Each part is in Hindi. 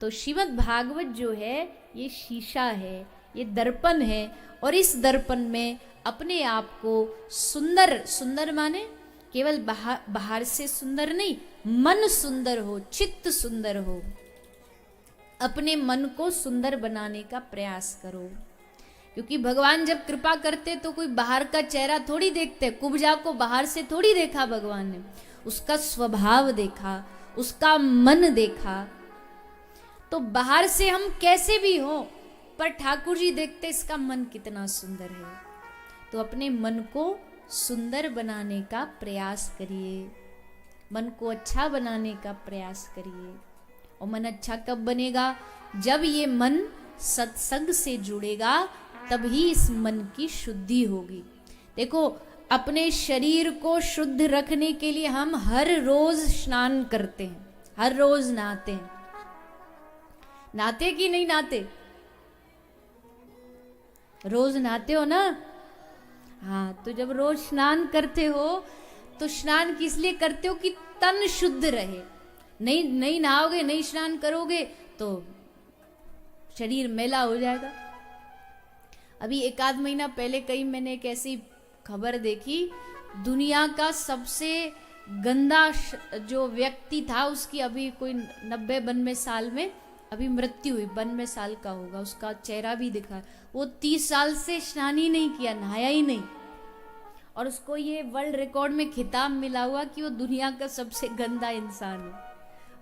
तो श्रीमद् भागवत जो है ये शीशा है, ये दर्पण है, और इस दर्पण में अपने आप को सुंदर, सुंदर माने केवल बाहर से सुंदर नहीं, मन सुंदर हो, चित्त सुंदर हो, अपने मन को सुंदर बनाने का प्रयास करो। क्योंकि भगवान जब कृपा करते तो कोई बाहर का चेहरा थोड़ी देखते, कुब्जा को बाहर से थोड़ी देखा भगवान ने, उसका स्वभाव देखा, उसका मन देखा। तो बाहर से हम कैसे भी हो, पर ठाकुर जी देखते इसका मन कितना सुंदर है। तो अपने मन को सुंदर बनाने का प्रयास करिए, मन को अच्छा बनाने का प्रयास करिए। और मन अच्छा कब बनेगा? जब ये मन सत्संग से जुड़ेगा, तभी इस मन की शुद्धि होगी। देखो, अपने शरीर को शुद्ध रखने के लिए हम हर रोज स्नान करते हैं, हर रोज नहाते हैं। नहाते कि नहीं नहाते? रोज नहाते हो ना? हाँ, तो जब रोज स्नान करते हो तो स्नान किस लिए करते हो? कि तन शुद्ध रहे। नहीं नहाओगे, नहीं स्नान करोगे तो शरीर मैला हो जाएगा। अभी एक आध महीना पहले कहीं मैंने एक ऐसी खबर देखी, दुनिया का सबसे गंदा जो व्यक्ति था, उसकी अभी कोई 90-92 साल में अभी मृत्यु हुई, 92 साल का होगा, उसका चेहरा भी दिखा। वो 30 साल से स्नान ही नहीं किया, नहाया ही नहीं, और उसको ये वर्ल्ड रिकॉर्ड में खिताब मिला हुआ कि वो दुनिया का सबसे गंदा इंसान है।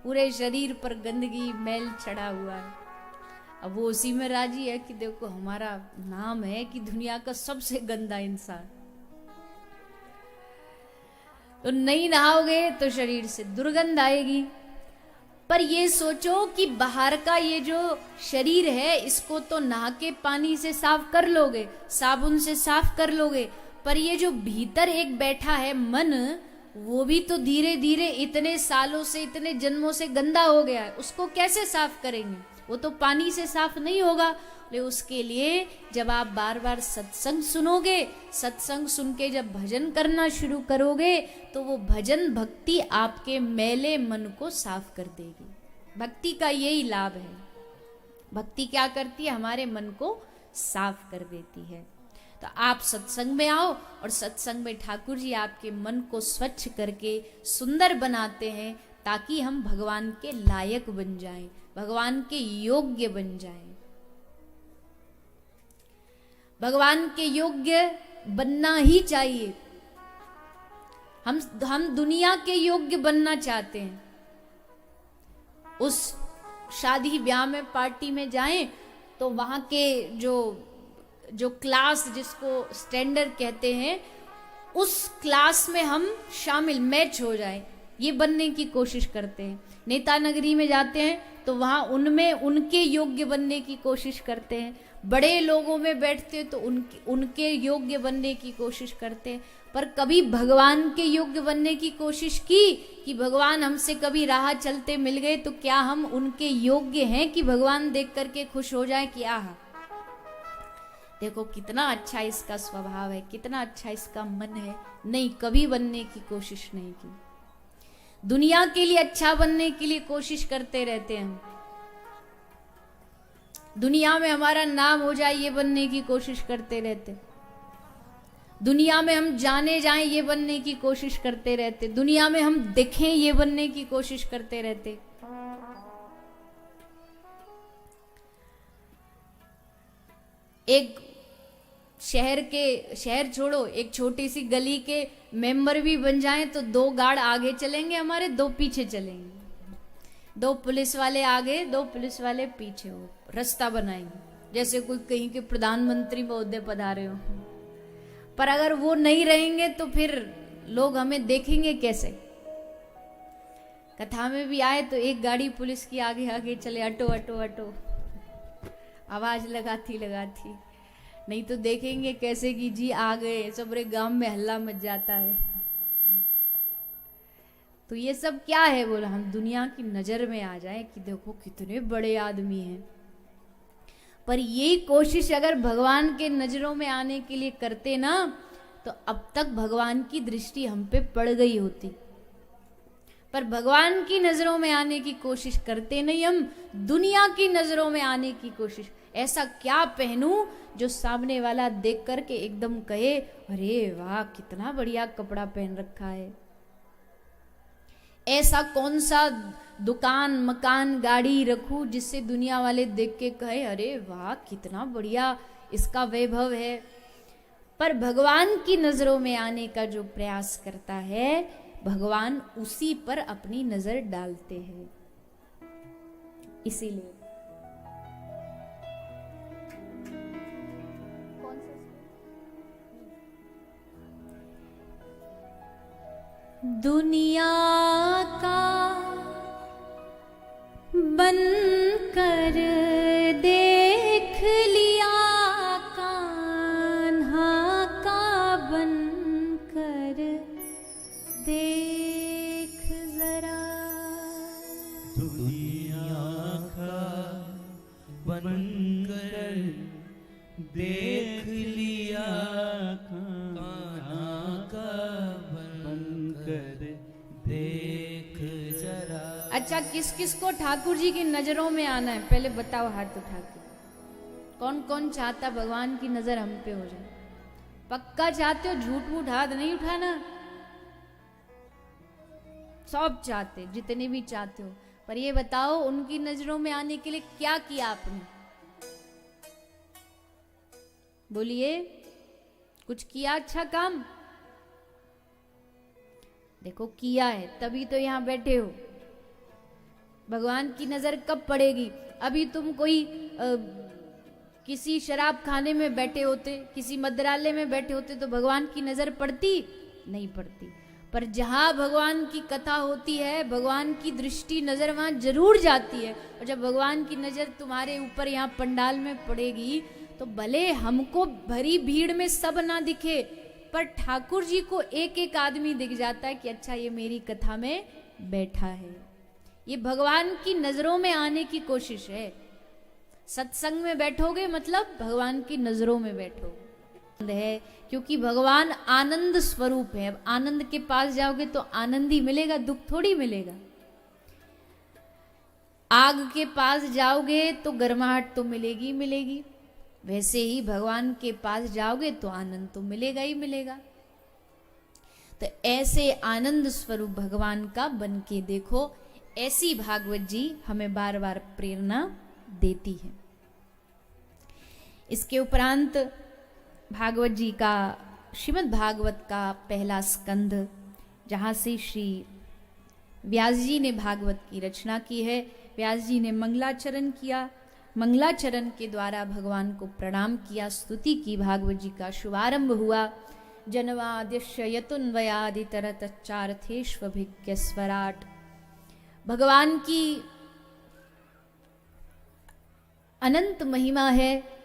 पूरे शरीर पर गंदगी, मैल चढ़ा हुआ है। अब वो उसी में राजी है कि देखो हमारा नाम है कि दुनिया का सबसे गंदा इंसान। तो नहीं नहाओगे तो शरीर से दुर्गंध आएगी। पर ये सोचो कि बाहर का ये जो शरीर है, इसको तो नहा के पानी से साफ कर लोगे, साबुन से साफ कर लोगे, पर ये जो भीतर एक बैठा है मन, वो भी तो धीरे धीरे इतने सालों से, इतने जन्मों से गंदा हो गया है। उसको कैसे साफ करेंगे? वो तो पानी से साफ नहीं होगा। ले उसके लिए जब आप बार बार सत्संग सुनोगे, सत्संग सुन के जब भजन करना शुरू करोगे, तो वो भजन भक्ति आपके मैले मन को साफ कर देगी। भक्ति का यही लाभ है। भक्ति क्या करती है? हमारे मन को साफ कर देती है। तो आप सत्संग में आओ, और सत्संग में ठाकुर जी आपके मन को स्वच्छ करके सुंदर बनाते हैं, ताकि हम भगवान के लायक बन जाएं, भगवान के योग्य बन जाएं। भगवान के योग्य बनना ही चाहिए। हम दुनिया के योग्य बनना चाहते हैं। उस शादी ब्याह में, पार्टी में जाएं तो वहां के जो क्लास, जिसको स्टैंडर्ड कहते हैं, उस क्लास में हम शामिल, मैच हो जाएं, ये बनने की कोशिश करते हैं। नेता नगरी में जाते हैं तो वहां उनमें उनके योग्य बनने की कोशिश करते हैं। बड़े लोगों में बैठते हैं तो उनके योग्य बनने की कोशिश करते हैं। पर कभी भगवान के योग्य बनने की कोशिश की कि भगवान हमसे कभी राह चलते मिल गए तो क्या हम उनके योग्य हैं कि भगवान देख करके खुश हो जाए कि आहा, देखो कितना अच्छा इसका स्वभाव है, कितना अच्छा इसका मन है? नहीं, कभी बनने की कोशिश नहीं की। दुनिया के लिए अच्छा बनने के लिए कोशिश करते रहते हैं। दुनिया में हमारा नाम हो जाए, ये बनने की कोशिश करते रहते। दुनिया में हम जाने जाएं, ये बनने की कोशिश करते रहते। दुनिया में हम दिखें, ये बनने की कोशिश करते रहते। एक शहर छोड़ो, एक छोटी सी गली के मेंबर भी बन जाएं तो 2 गार्ड आगे चलेंगे हमारे, 2 पीछे चलेंगे। 2 पुलिस वाले आगे, 2 पुलिस वाले पीछे, हो रास्ता बनाएंगे, जैसे कोई कहीं के प्रधानमंत्री महोदय पधारे हो। पर अगर वो नहीं रहेंगे तो फिर लोग हमें देखेंगे कैसे? कथा में भी आए तो एक गाड़ी पुलिस की आगे आगे चले, अटो अटो अटो, आवाज लगाती, नहीं तो देखेंगे कैसे कि जी आ गए, सबरे गांव में हल्ला मच जाता है। तो ये सब क्या है? बोला हम दुनिया की नजर में आ जाए कि देखो कितने बड़े आदमी हैं। पर यही कोशिश अगर भगवान के नजरों में आने के लिए करते ना, तो अब तक भगवान की दृष्टि हम पे पड़ गई होती। पर भगवान की नजरों में आने की कोशिश करते नहीं, हम दुनिया की नजरों में आने की कोशिश। ऐसा क्या पहनूं जो सामने वाला देख करके एकदम कहे अरे वाह कितना बढ़िया कपड़ा पहन रखा है। ऐसा कौन सा दुकान मकान गाड़ी रखूं जिससे दुनिया वाले देख के कहे अरे वाह कितना बढ़िया इसका वैभव है। पर भगवान की नजरों में आने का जो प्रयास करता है, भगवान उसी पर अपनी नजर डालते हैं। इसीलिए दुनिया का बन कर देख लिया, कान्हा का बन कर देख जरा। दुनिया का बन कर देख लिया, कान्हा का बन कर देख जरा। अच्छा, किस किस को ठाकुर जी की नजरों में आना है पहले बताओ हाथ उठा के। कौन कौन चाहता भगवान की नजर हम पे हो जाए? पक्का चाहते हो? झूठ मूठ हाथ नहीं उठाना। सब चाहते, जितने भी चाहते हो। पर ये बताओ उनकी नजरों में आने के लिए क्या किया आपने? बोलिए, कुछ किया अच्छा काम? देखो किया है तभी तो यहां बैठे हो। भगवान की नजर कब पड़ेगी? अभी तुम कोई किसी शराब खाने में बैठे होते, किसी मदिरालय में बैठे होते तो भगवान की नजर पड़ती? नहीं पड़ती। पर जहां भगवान की कथा होती है, भगवान की दृष्टि नजर वहां जरूर जाती है। और जब भगवान की नजर तुम्हारे ऊपर यहाँ पंडाल में पड़ेगी तो भले हमको भरी भीड़ में सब ना दिखे, पर ठाकुर जी को एक एक आदमी दिख जाता है कि अच्छा ये मेरी कथा में बैठा है। ये भगवान की नजरों में आने की कोशिश है। सत्संग में बैठोगे मतलब भगवान की नजरों में बैठोगे है, क्योंकि भगवान आनंद स्वरूप है। अब आनंद के पास जाओगे तो आनंद ही मिलेगा, दुख थोड़ी मिलेगा। आग के पास जाओगे तो गर्माहट तो मिलेगी मिलेगी, वैसे ही भगवान के पास जाओगे तो आनंद तो मिलेगा ही मिलेगा। तो ऐसे आनंद स्वरूप भगवान का बन के देखो, ऐसी भागवत जी हमें बार बार प्रेरणा देती है। इसके उपरांत भागवत जी का, श्रीमद् भागवत का पहला स्कंध, जहाँ से श्री व्यास जी ने भागवत की रचना की है। व्यास जी ने मंगलाचरण किया, मंगलाचरण के द्वारा भगवान को प्रणाम किया, स्तुति की, भागवत जी का शुभारंभ हुआ। जनवादिश्य यतुन्वयादितरतच्चार्थेष्वभिज्ञ स्वराट। भगवान की अनंत महिमा है।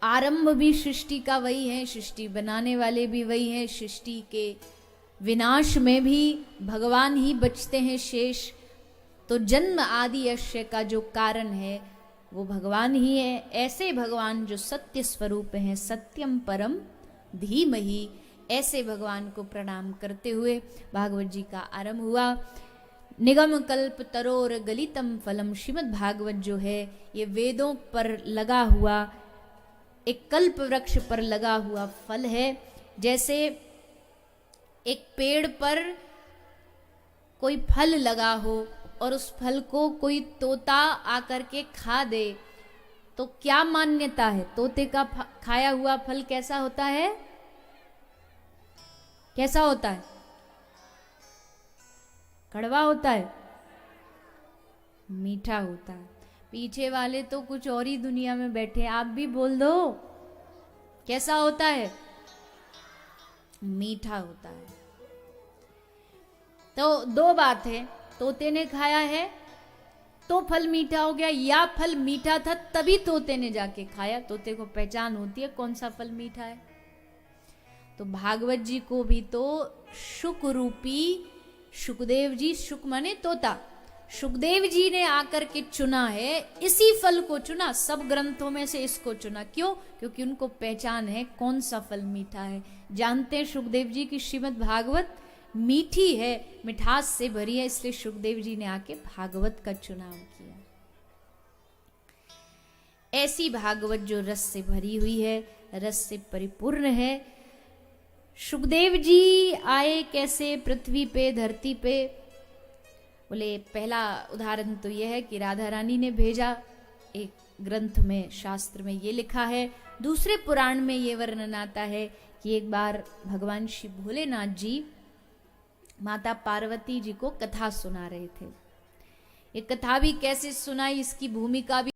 आरंभ भी सृष्टि का वही है, सृष्टि बनाने वाले भी वही हैं, सृष्टि के विनाश में भी भगवान ही बचते हैं शेष। तो जन्म आदि यश्य का जो कारण है वो भगवान ही है। ऐसे भगवान जो सत्य स्वरूप हैं, सत्यम परम धीमहि, ऐसे भगवान को प्रणाम करते हुए भागवत जी का आरंभ हुआ। निगम कल्प तरोर गलितम फलम। श्रीमद् भागवत जो है ये वेदों पर लगा हुआ, एक कल्प वृक्ष पर लगा हुआ फल है। जैसे एक पेड़ पर कोई फल लगा हो और उस फल को कोई तोता आकर के खा दे तो क्या मान्यता है? तोते का खाया हुआ फल कैसा होता है? कैसा होता है? कड़वा होता है, मीठा होता है। पीछे वाले तो कुछ और ही दुनिया में बैठे, आप भी बोल दो कैसा होता है? मीठा होता है। तो दो बात है, तोते ने खाया है तो फल मीठा हो गया, या फल मीठा था तभी तोते ने जाके खाया। तोते को पहचान होती है कौन सा फल मीठा है। तो भागवत जी को भी तो शुक रूपी शुकदेव जी, शुक माने तोता, शुकदेव जी ने आकर के चुना है, इसी फल को चुना, सब ग्रंथों में से इसको चुना। क्यों? क्योंकि उनको पहचान है कौन सा फल मीठा है। जानते हैं शुकदेव जी की श्रीमद् भागवत मीठी है, मिठास से भरी है, इसलिए सुखदेव जी ने आके भागवत का चुनाव किया। ऐसी भागवत जो रस से भरी हुई है, रस से परिपूर्ण है। सुखदेव जी आए कैसे पृथ्वी पे, धरती पे? बोले पहला उदाहरण तो यह है कि राधा रानी ने भेजा, एक ग्रंथ में, शास्त्र में ये लिखा है। दूसरे पुराण में ये वर्णन आता है कि एक बार भगवान श्री भोलेनाथ जी माता पार्वती जी को कथा सुना रहे थे। ये कथा भी कैसे सुनाई, इसकी भूमिका भी